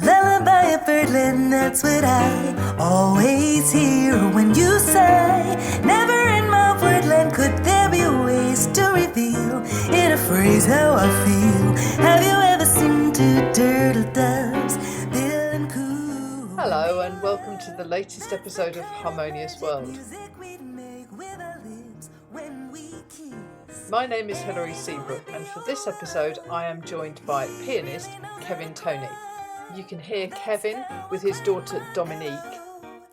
Lullaby of birdland, that's what I always hear when you say. Never in my wordland could there be ways to reveal in a phrase how I feel. Have you ever seen two turtle doves feeling cool? Hello and welcome to the latest episode of Harmonious World. My name is Hilary Seabrook, and for this episode I am joined by pianist Kevin Toney. You can hear Kevin with his daughter Dominique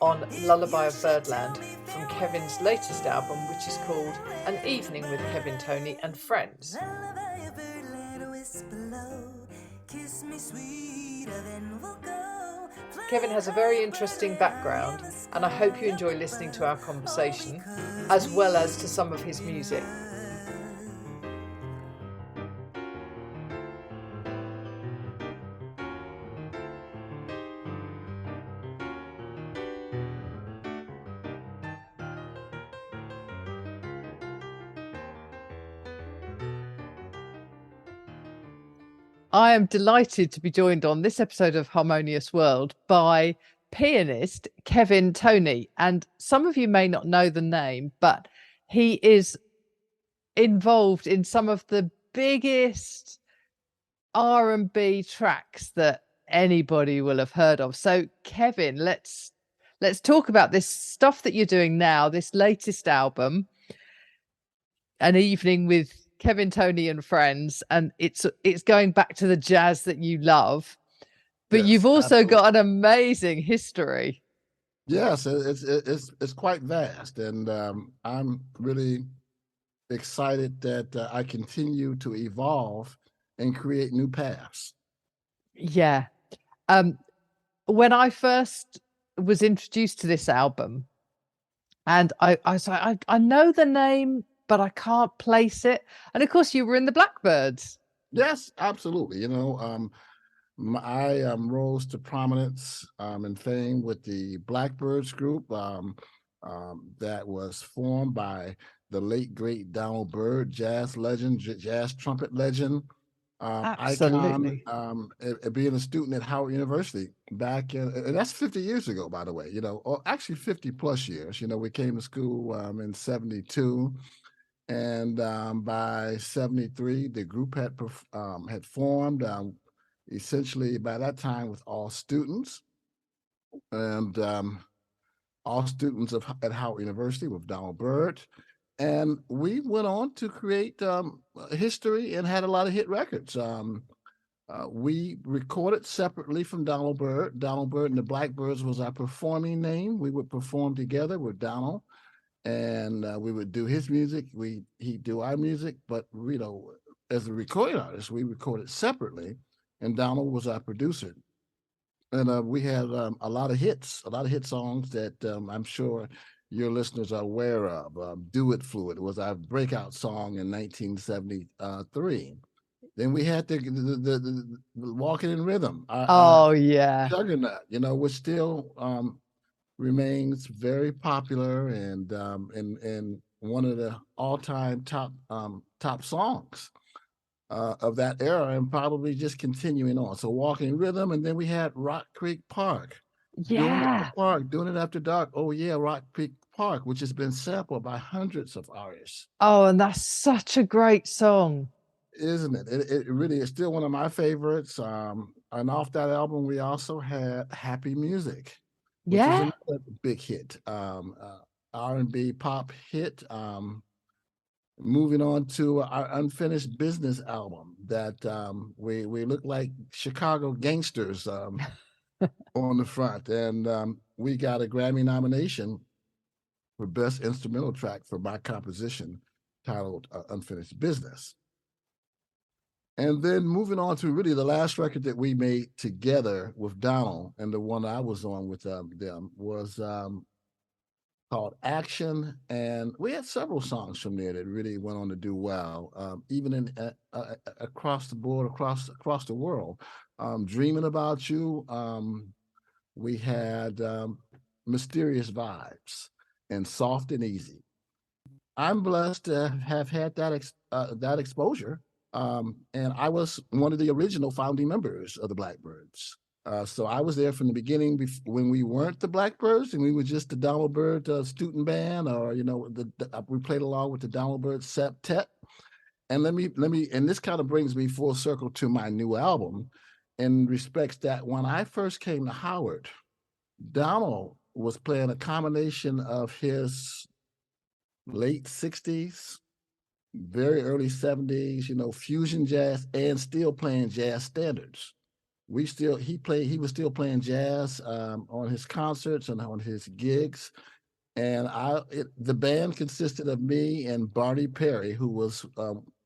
on Lullaby of Birdland from Kevin's latest album, which is called An Evening with Kevin Toney and Friends. Kevin has a very interesting background, and I hope you enjoy listening to our conversation, as well as to some of his music. I am delighted to be joined on this episode of Harmonious World by pianist Kevin Toney. And some of you may not know the name, but he is involved in some of the biggest R&B tracks that anybody will have heard of. So Kevin, let's talk about this stuff that you're doing now, this latest album, An Evening with Kevin Toney and Friends, and it's going back to the jazz that you love, but Yes, you've also absolutely. got an amazing history. Yes, it's quite vast, and I'm really excited that I continue to evolve and create new paths. Yeah. When I first was introduced to this album, and I was like, I know the name, but I can't place it. And of course, you were in the Blackbirds. Yes, absolutely. I rose to prominence and fame with the Blackbirds group that was formed by the late great Donald Byrd, jazz legend, jazz trumpet legend, Absolutely. icon, being a student at Howard University back in, and that's 50 years ago, by the way, or actually 50 plus years. We came to school in 72. And by 73, the group had formed, essentially by that time with all students, and all students at Howard University with Donald Byrd. And we went on to create history and had a lot of hit records. We recorded separately from Donald Byrd. Donald Byrd and the Blackbirds was our performing name. We would perform together with Donald. And we would do his music. He'd do our music, but as a recording artist, we recorded separately. And Donald was our producer, and we had a lot of hit songs that I'm sure your listeners are aware of. "Do It Fluid" was our breakout song in 1973. Then we had the "Walking in Rhythm." Yeah. Juggernaut, which still remains very popular and one of the all-time top songs of that era, and probably just continuing on. So "Walking Rhythm," and then we had "Rock Creek Park." Yeah. Doing it after dark. Oh yeah, Rock Creek Park, which has been sampled by hundreds of artists. Oh, and that's such a great song, isn't it? It really is still one of my favorites. And off that album, we also had "Happy Music," which is another big hit, R&B pop hit. Moving on to our "Unfinished Business" album, that we look like Chicago gangsters on the front, and we got a Grammy nomination for Best Instrumental Track for my composition titled "Unfinished Business." And then moving on to really the last record that we made together with Donald, and the one I was on with them, was called "Action." And we had several songs from there that really went on to do well, even in across the board, across the world. "Dreaming About You." We had "Mysterious Vibes" and "Soft and Easy." I'm blessed to have had that exposure And I was one of the original founding members of the Blackbirds. So I was there from the beginning when we weren't the Blackbirds and we were just the Donald Byrd student band, or we played along with the Donald Byrd septet. And and this kind of brings me full circle to my new album, in respects that when I first came to Howard, Donald was playing a combination of his late 60s, very early 70s, fusion jazz, and still playing jazz standards. He was still playing jazz on his concerts and on his gigs. And the band consisted of me and Barney Perry, who was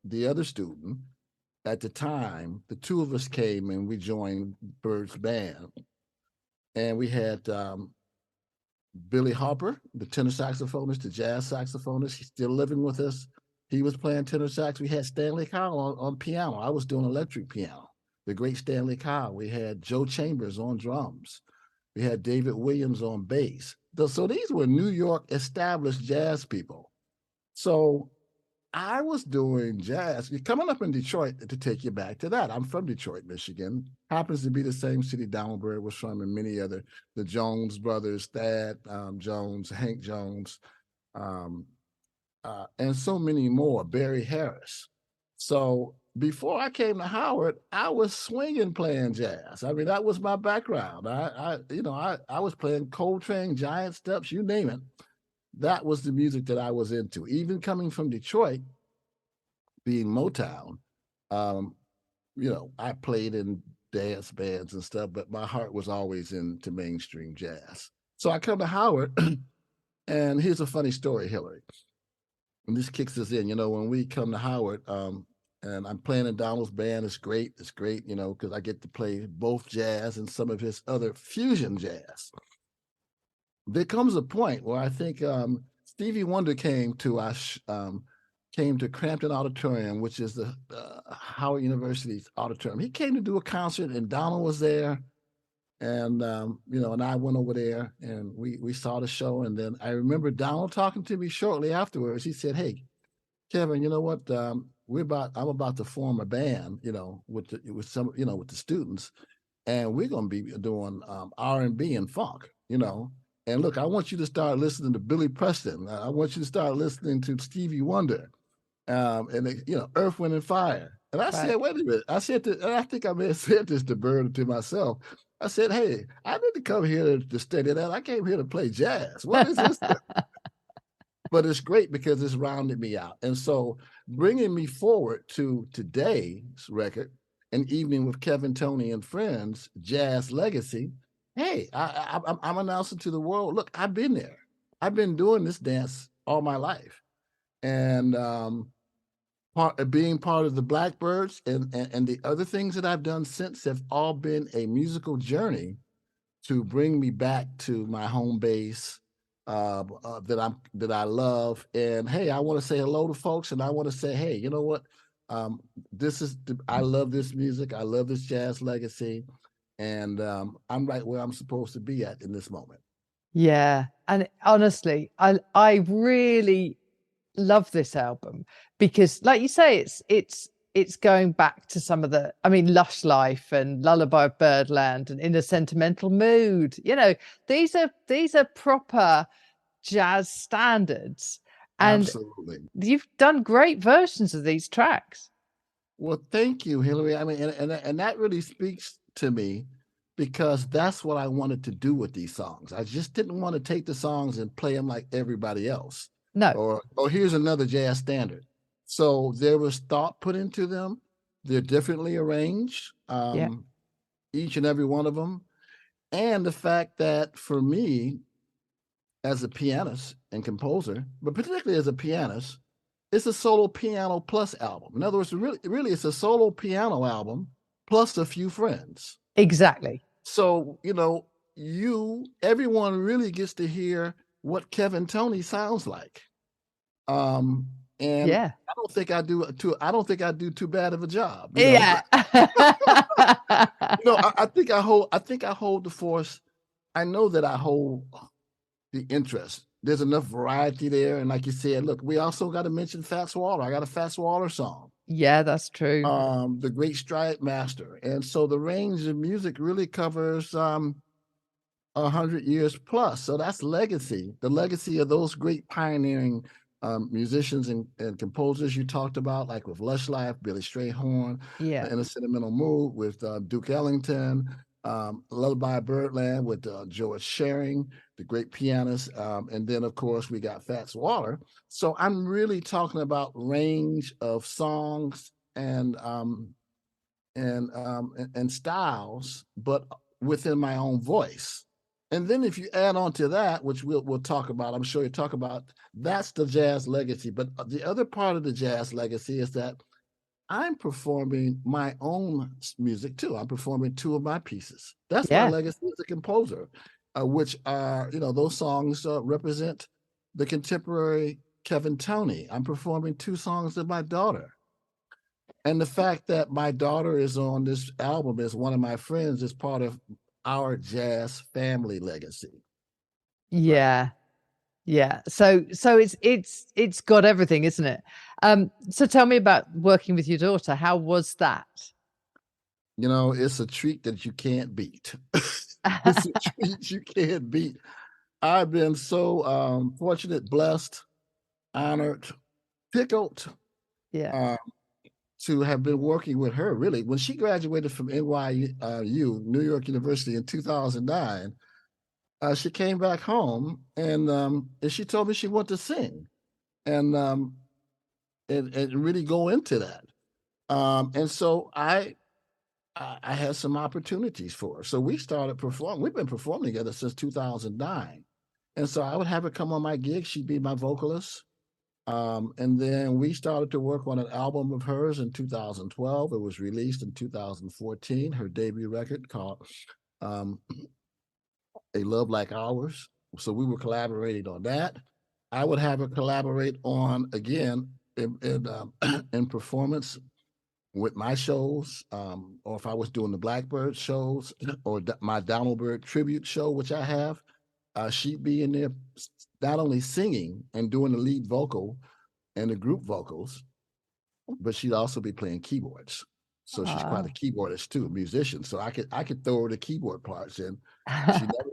the other student at the time. The two of us came and we joined Bird's band. And we had Billy Harper, the tenor saxophonist, the jazz saxophonist. He's still living with us. He was playing tenor sax. We had Stanley Cowell on piano. I was doing electric piano, the great Stanley Cowell. We had Joe Chambers on drums. We had David Williams on bass. So these were New York established jazz people. So I was doing jazz. You're coming up in Detroit, to take you back to that. I'm from Detroit, Michigan. Happens to be the same city Donald Byrd was from, and many other, the Jones brothers, Thad Jones, Hank Jones, and so many more, Barry Harris. So before I came to Howard, I was swinging playing jazz. I mean, that was my background. I was playing Coltrane, Giant Steps, you name it. That was the music that I was into. Even coming from Detroit, being Motown, I played in dance bands and stuff, but my heart was always into mainstream jazz. So I come to Howard, and here's a funny story, Hillary. And this kicks us in, when we come to Howard, and I'm playing in Donald's band. It's great, because I get to play both jazz and some of his other fusion jazz. There comes a point where I think Stevie Wonder came to Crampton Auditorium, which is the Howard University's auditorium. He came to do a concert, and Donald was there, and and I went over there, and we saw the show. And then I remember Donald talking to me shortly afterwards. He said, "Hey, Kevin, you know what? I'm about to form a band, with the students, and we're going to be doing R&B and funk, And look, I want you to start listening to Billy Preston. I want you to start listening to Stevie Wonder, and Earth, Wind and Fire." And I said, "Wait a minute." I said, I think I may have said this to Bird, to myself. I said, "Hey, I didn't come here to study that. I came here to play jazz. What is this?" But it's great because it's rounded me out. And so bringing me forward to today's record, An Evening with Kevin Toney and Friends, Jazz Legacy. Hey, I'm announcing to the world, look, I've been there. I've been doing this dance all my life. And being part of the Blackbirds and the other things that I've done since have all been a musical journey to bring me back to my home base, that I love. And hey, I want to say hello to folks, and I want to say, hey, you know what? I love this music. I love this jazz legacy, and I'm right where I'm supposed to be at in this moment. Yeah, and honestly, I really love this album because, like you say, it's going back to some of the, Lush Life and Lullaby of Birdland and In a Sentimental Mood. These are proper jazz standards, and absolutely, you've done great versions of these tracks. Well, thank you, Hillary. And that really speaks to me, because that's what I wanted to do with these songs. I just didn't want to take the songs and play them like everybody else. No. Or here's another jazz standard. So there was thought put into them. They're differently arranged, each and every one of them. And the fact that for me, as a pianist and composer, but particularly as a pianist, it's a solo piano plus album. In other words, really it's a solo piano album plus a few friends. Exactly. So, everyone really gets to hear what Kevin Toney sounds like. And I don't think I do too bad of a job. Yeah. I think I hold the force. I know that I hold the interest. There's enough variety there. And like you said, look, we also got to mention Fats Waller. I got a Fats Waller song, Yeah, that's true. The Great Stride Master. And so the range of music really covers 100 years plus. So that's legacy, the legacy of those great pioneering musicians and composers you talked about, like with Lush Life, Billy Strayhorn, Yeah. In a Sentimental Mood with Duke Ellington, Lullaby Birdland with George Shearing, the great pianist. And then, of course, we got Fats Waller. So I'm really talking about range of songs and styles, but within my own voice. And then if you add on to that, which we'll talk about, I'm sure you talk about, that's the jazz legacy. But the other part of the jazz legacy is that I'm performing my own music too. I'm performing two of my pieces. That's my Yeah. legacy as a composer, which are, those songs represent the contemporary Kevin Toney. I'm performing two songs of my daughter. And the fact that my daughter is on this album as one of my friends is part of our jazz family legacy. Right. Yeah. Yeah. So it's got everything, isn't it? So tell me about working with your daughter. How was that? It's a treat that you can't beat. It's a treat you can't beat. I've been so fortunate, blessed, honored, tickled Yeah. to have been working with her. Really, when she graduated from NYU, New York University, in 2009, she came back home and she told me she wanted to sing and and really go into that. And so I had some opportunities for her. So we started performing. We've been performing together since 2009. And so I would have her come on my gig. She'd be my vocalist. And then we started to work on an album of hers in 2012. It was released in 2014, her debut record called um, A Love Like Ours. So we were collaborating on that. I would have her collaborate on, again, in performance with my shows, or if I was doing the Blackbird shows or my Donald Byrd tribute show, which I have, she'd be in there not only singing and doing the lead vocal and the group vocals, but she'd also be playing keyboards. So she's quite a keyboardist too, a musician. So I could throw her the keyboard parts in.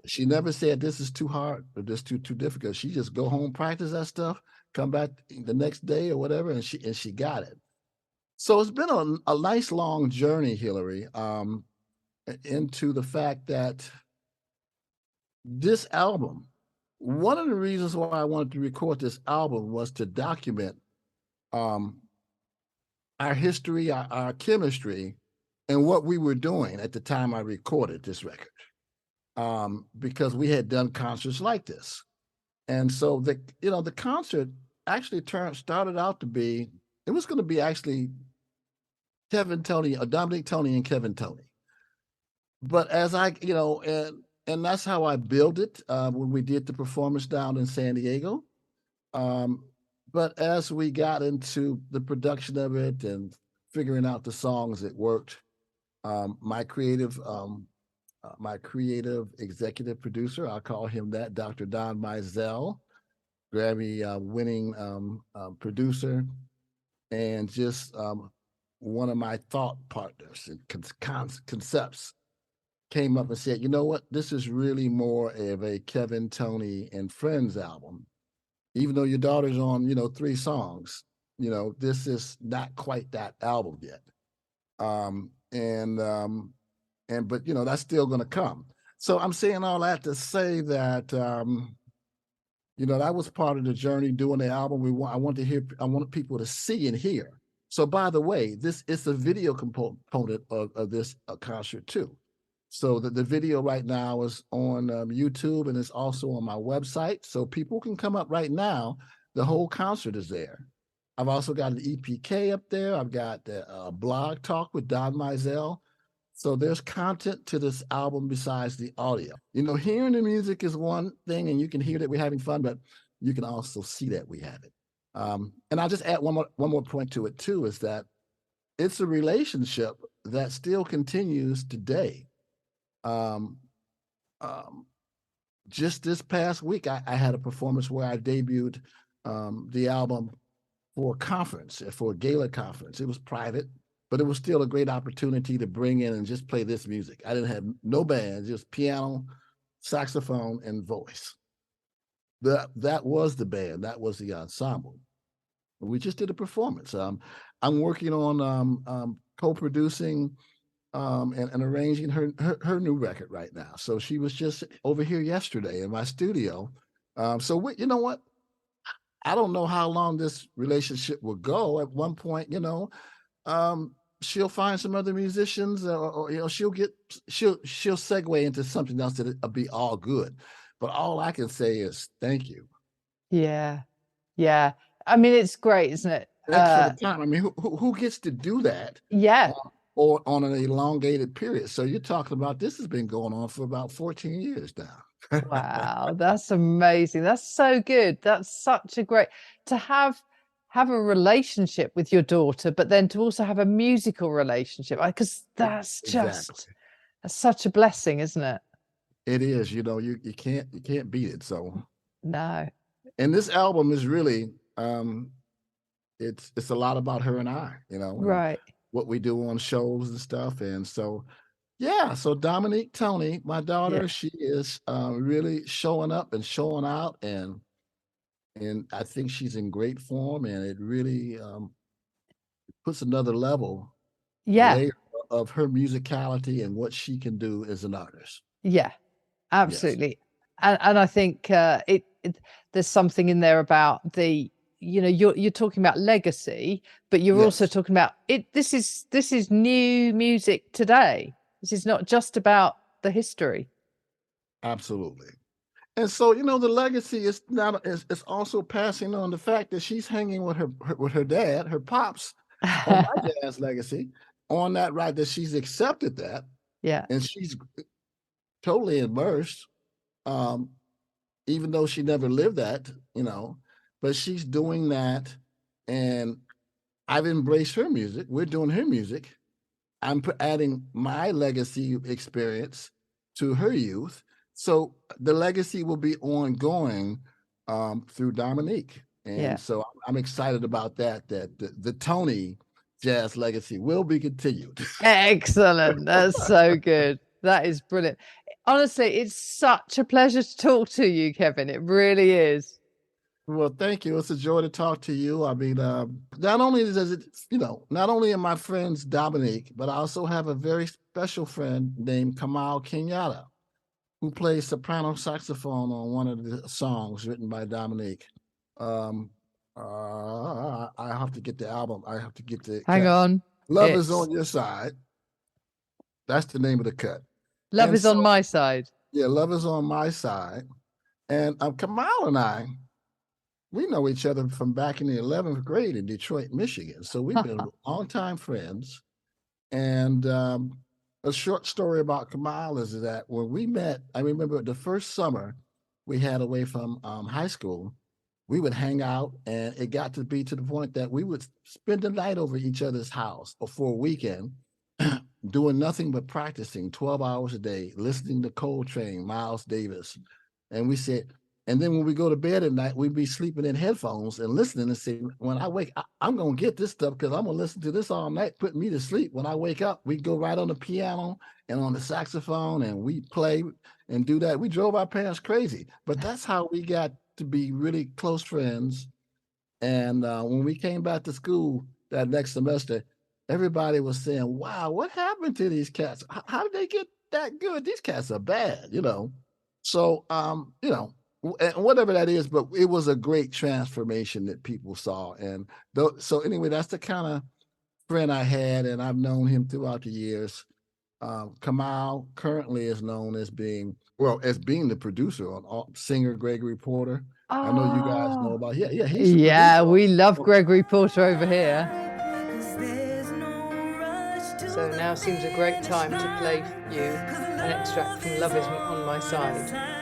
She never said this is too hard or this too difficult. She just go home, practice that stuff, come back the next day or whatever, and she got it. So it's been a nice long journey, Hillary, into the fact that this album, one of the reasons why I wanted to record this album was to document our history, our chemistry, and what we were doing at the time I recorded this record, because we had done concerts like this. And so the concert actually started out to be, it was going to be actually Kevin Toney, Dominic Toney and Kevin Toney. But as and that's how I built it when we did the performance down in San Diego. But as we got into the production of it and figuring out the songs that worked, my creative executive producer, I'll call him that, Dr. Don Mizell, Grammy winning producer, and just one of my thought partners and concepts came up and said, you know what, this is really more of a Kevin Toney and Friends album. Even though your daughter's on, 3 songs, this is not quite that album yet. But that's still going to come. So I'm saying all that to say that that was part of the journey doing the album. I wanted people to see and hear. So by the way, this is a video component of this concert too. So the video right now is on YouTube and it's also on my website. So people can come up right now. The whole concert is there. I've also got an EPK up there. I've got a blog talk with Don Mizell. So there's content to this album besides the audio. Hearing the music is one thing, and you can hear that we're having fun, but you can also see that we have it. And I'll just add one more point to it too, is that it's a relationship that still continues today. Just this past week, I had a performance where I debuted the album for a conference, for a gala conference. It was private, but it was still a great opportunity to bring in and just play this music. I didn't have no band, just piano, saxophone, and voice. That was the band. That was the ensemble. We just did a performance. I'm working on co-producing and arranging her new record right now. So she was just over here yesterday in my studio. You know what? I don't know how long this relationship will go. At one point, she'll find some other musicians, or she'll segue into something else that'll be all good. But all I can say is thank you. Yeah. Yeah. I mean, it's great, isn't it? Thanks for the time. I mean, who gets to do that? Yeah. Or on an elongated period. So you're talking about this has been going on for about 14 years now. Wow, that's amazing. That's so good. That's such a great to have a relationship with your daughter, but then to also have a musical relationship, because that's just that's such a blessing, isn't it? It is. You can't beat it. So no. And this album is really it's a lot about her and I, Right. what we do on shows and stuff. And so yeah, so Dominique Toney, my daughter, she is really showing up and showing out, and I think she's in great form, and it really puts another layer of her musicality and what she can do as an artist. Yeah, absolutely. Yes. And I think there's something in there about the, you're talking about legacy, but you're also talking about it. This is new music today. This is not just about the history. Absolutely. And so, the legacy is it's also passing on the fact that she's hanging with her dad, her pops, on my dad's legacy, on that right, that she's accepted that. Yeah. And she's totally immersed, even though she never lived that, but she's doing that. And I've embraced her music. We're doing her music. I'm adding my legacy experience to her youth. So the legacy will be ongoing through Dominique. And so I'm excited about that the Toney jazz legacy will be continued. Excellent. That's so good. That is brilliant. Honestly, it's such a pleasure to talk to you, Kevin. It really is. Well, thank you. It's a joy to talk to you. I mean, not only does it, not only are my friends Dominique, but I also have a very special friend named Kamal Kenyatta, who plays soprano saxophone on one of the songs written by Dominique. I have to get the album. I have to get the Hang on. Love is on Your Side. That's the name of the cut. Love is on my side. Yeah, Love is on My Side. And Kamal and I, we know each other from back in the 11th grade in Detroit, Michigan. So we've been longtime friends. And a short story about Kamal is that when we met, I remember the first summer we had away from high school, we would hang out, and it got to be to the point that we would spend the night over each other's house or for a weekend, doing nothing but practicing 12 hours a day, listening to Coltrane, Miles Davis. And we said, and then when we go to bed at night, we'd be sleeping in headphones and listening and say, when I wake, I'm going to get this stuff because I'm going to listen to this all night, putting me to sleep. When I wake up, we go right on the piano and on the saxophone, and we play and do that. We drove our parents crazy, but that's how we got to be really close friends. And when we came back to school that next semester, everybody was saying, wow, what happened to these cats? How did they get that good? These cats are bad, So, whatever that is, but it was a great transformation that people saw. And so anyway, that's the kind of friend I had, and I've known him throughout the years. Kamal currently is known as being the producer on singer Gregory Porter. I know you guys know about. He's the producer. We love Gregory Porter over here. So now seems a great time to play for you an extract from Love Isn't on My Side.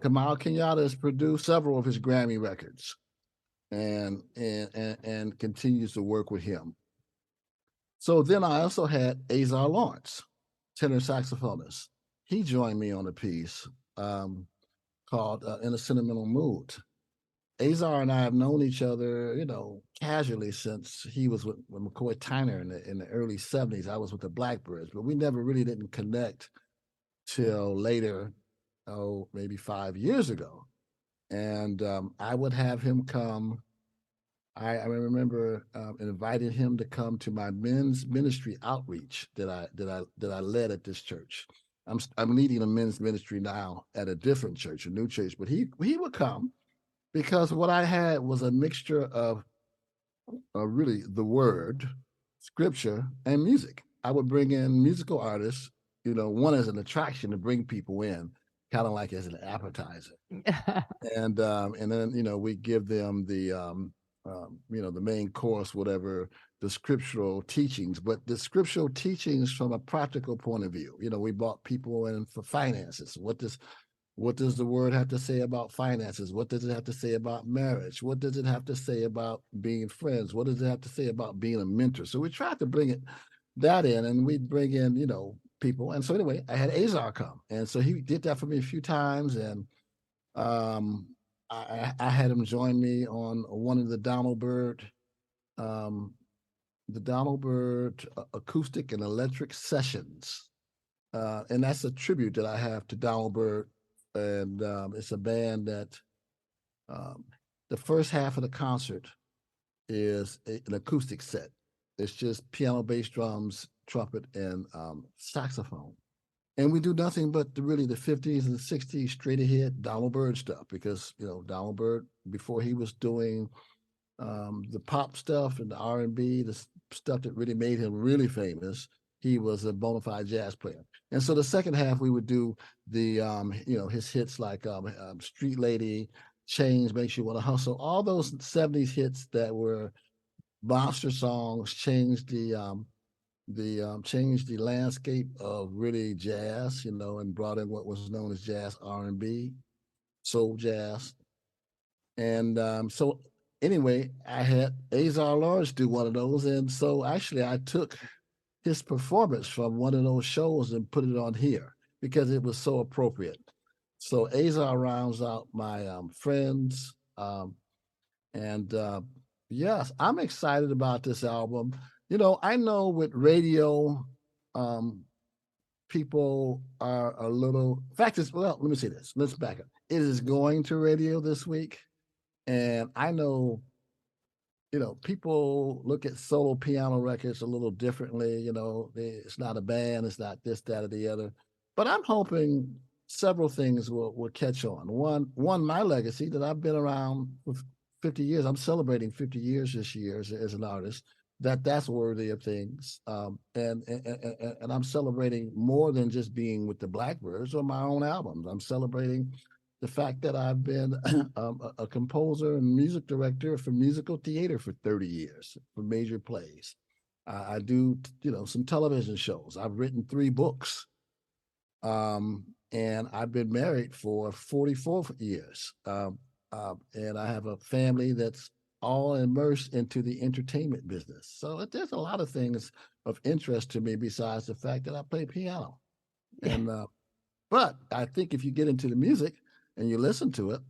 Kamal Kenyatta has produced several of his Grammy records, and continues to work with him. So then I also had Azar Lawrence, tenor saxophonist. He joined me on a piece called "In a Sentimental Mood." Azar and I have known each other, casually since he was with McCoy Tyner in the early '70s. I was with the Blackbirds, but we never really didn't connect till later, maybe 5 years ago. And I would have him come. I remember inviting him to come to my men's ministry outreach that I led at this church. I'm leading a men's ministry now at a different church, a new church, but he would come because what I had was a mixture of really the word, scripture, and music. I would bring in musical artists, one as an attraction to bring people in, kind of like as an appetizer. And then we give them the the main course, whatever the scriptural teachings, but the scriptural teachings from a practical point of view. We brought people in for finances. What does the word have to say about finances? What does it have to say about marriage? What does it have to say about being friends? What does it have to say about being a mentor? So we tried to bring that in, and we'd bring in, people. And so anyway, I had Azar come. And so he did that for me a few times. And I had him join me on one of the Donald Byrd acoustic and electric sessions. And that's a tribute that I have to Donald Byrd. And it's a band that the first half of the concert is an acoustic set. It's just piano, bass, drums, trumpet, and saxophone. And we do nothing but the 50s and 60s straight ahead Donald Byrd stuff, because Donald Byrd, before he was doing the pop stuff and the R&B, the stuff that really made him really famous, he was a bona fide jazz player. And so the second half we would do the his hits like Street Lady, Change Makes You Want to Hustle, all those 70s hits that were monster songs, changed the landscape of really jazz, and brought in what was known as jazz R&B, soul jazz. And so anyway, I had Azar Lawrence do one of those. And so actually I took his performance from one of those shows and put it on here because it was so appropriate. So Azar rounds out my friends. Yes, I'm excited about this album. I know with radio, people are a little, fact is, well, let me say this. Let's back up. It is going to radio this week. And I know, people look at solo piano records a little differently. It's not a band, it's not this, that, or the other. But I'm hoping several things will catch on. One, my legacy that I've been around for 50 years. I'm celebrating 50 years this year as an artist. That's worthy of things. And I'm celebrating more than just being with the Blackbirds or my own albums. I'm celebrating the fact that I've been a composer and music director for musical theater for 30 years for major plays. I do, some television shows. I've written 3 books. And I've been married for 44 years. And I have a family that's all immersed into the entertainment business. So there's a lot of things of interest to me besides the fact that I play piano. Yeah. And but I think if you get into the music and you listen to it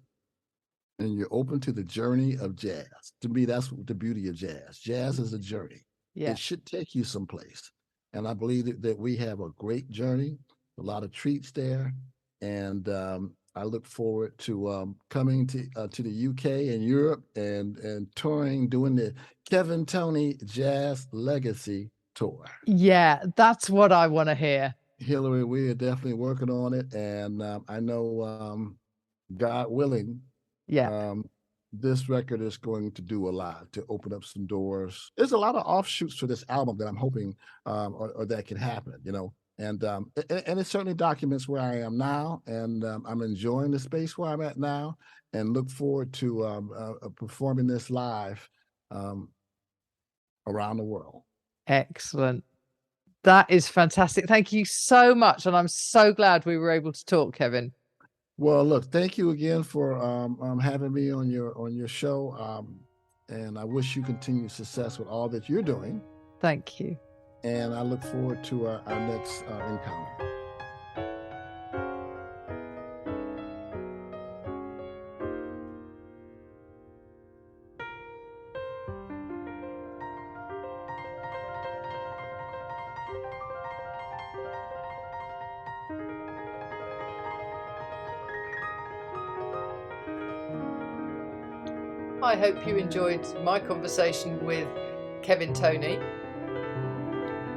and you're open to the journey of jazz, to me, that's the beauty of jazz. Jazz is a journey. Yeah. It should take you someplace. And I believe that we have a great journey, a lot of treats there. And I look forward to coming to the UK and Europe and touring, doing the Kevin Toney Jazz Legacy Tour. Yeah, that's what I want to hear. Hillary, we are definitely working on it. And I know, God willing, this record is going to do a lot to open up some doors. There's a lot of offshoots for this album that I'm hoping or that can happen, And it certainly documents where I am now, and I'm enjoying the space where I'm at now, and look forward to performing this live around the world. Excellent. That is fantastic. Thank you so much, and I'm so glad we were able to talk, Kevin. Well, look, thank you again for having me on your show. And I wish you continued success with all that you're doing. Thank you. And I look forward to our next encounter. I hope you enjoyed my conversation with Kevin Toney.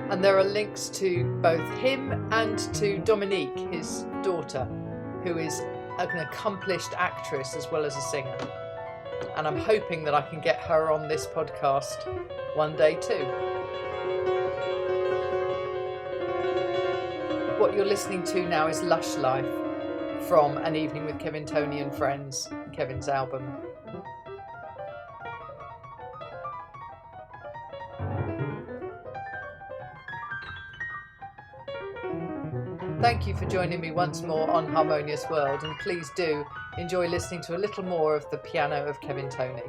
And there are links to both him and to Dominique, his daughter, who is an accomplished actress as well as a singer. And I'm hoping that I can get her on this podcast one day too. What you're listening to now is Lush Life from An Evening with Kevin Toney and Friends, Kevin's album. Thank you for joining me once more on Harmonious World, and please do enjoy listening to a little more of the piano of Kevin Toney.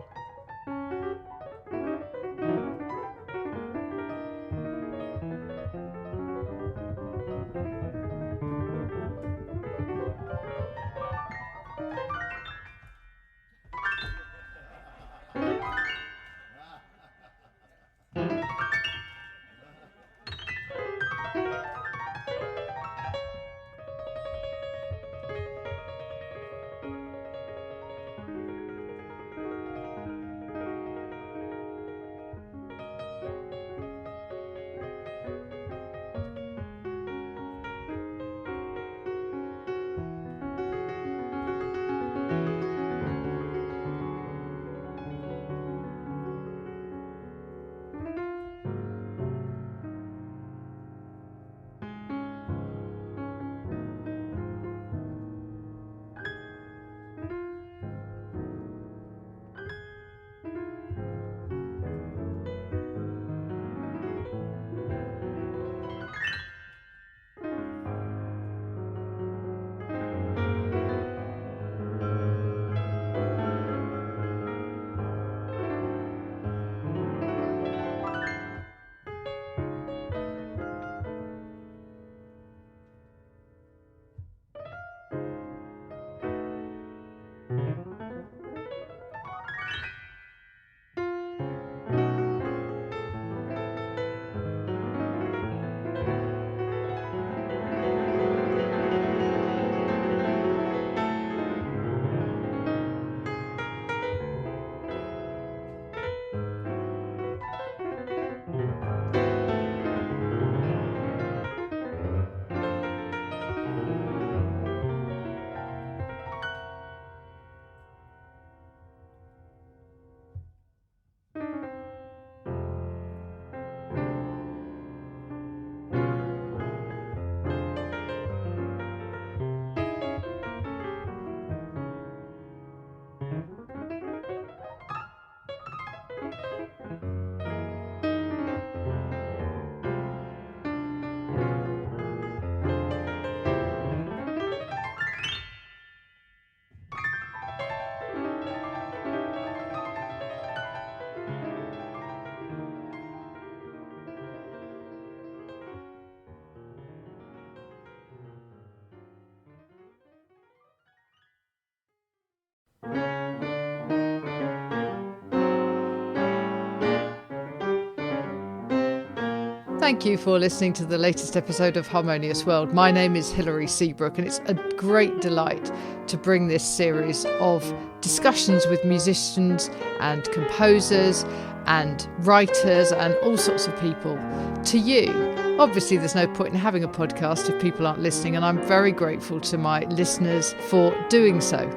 Thank you for listening to the latest episode of Harmonious World. My name is Hilary Seabrook, and it's a great delight to bring this series of discussions with musicians and composers and writers and all sorts of people to you. Obviously, there's no point in having a podcast if people aren't listening, and I'm very grateful to my listeners for doing so.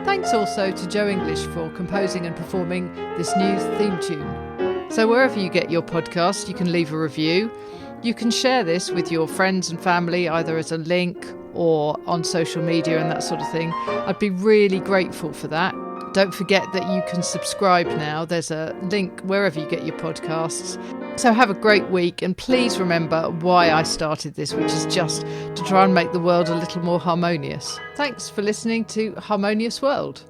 Thanks also to Joe English for composing and performing this new theme tune. So wherever you get your podcast, you can leave a review. You can share this with your friends and family, either as a link or on social media and that sort of thing. I'd be really grateful for that. Don't forget that you can subscribe now. There's a link wherever you get your podcasts. So have a great week, and please remember why I started this, which is just to try and make the world a little more harmonious. Thanks for listening to Harmonious World.